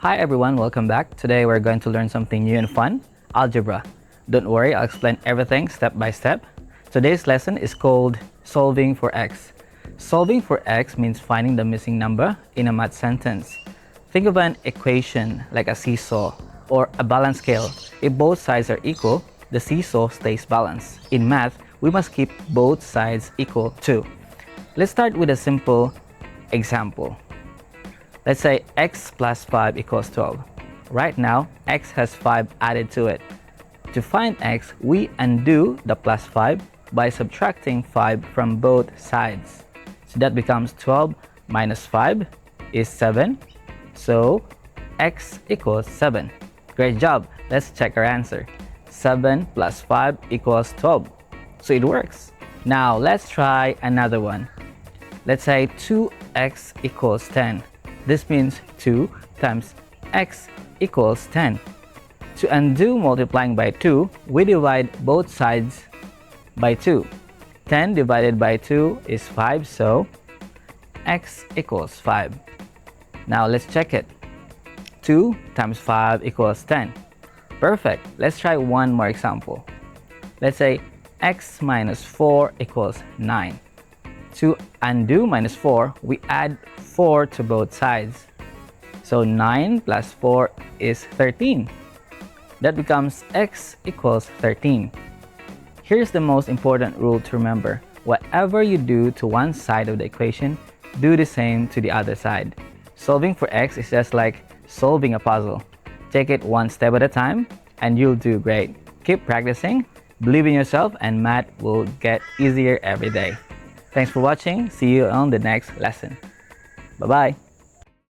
Hi everyone, welcome back. Today we're going to learn something new and fun, algebra. Don't worry, I'll explain everything step by step. Today's lesson is called solving for x. Solving for x means finding the missing number in a math sentence. Think of an equation like a seesaw or a balance scale. If both sides are equal, the seesaw stays balanced. In math, we must keep both sides equal too. Let's start with a simple example. Let's say x plus 5 equals 12. Right now, x has 5 added to it. To find x, we undo the plus 5 by subtracting 5 from both sides. So that becomes 12 minus 5 is 7. So x equals 7. Great job. Let's check our answer. 7 plus 5 equals 12. So it works. Now let's try another one. Let's say 2x equals 10. This means 2 times x equals 10. To undo multiplying by 2, we divide both sides by 2. 10 divided by 2 is 5, so x equals 5. Now let's check it. 2 times 5 equals 10. Perfect. Let's try one more example. Let's say x minus 4 equals 9. To undo minus 4, we add 4 to both sides. So 9 plus 4 is 13. That becomes x equals 13. Here's the most important rule to remember. Whatever you do to one side of the equation, do the same to the other side. Solving for x is just like solving a puzzle. Take it one step at a time and you'll do great. Keep practicing, believe in yourself, and math will get easier every day. Thanks for watching. See you on the next lesson. Bye-bye.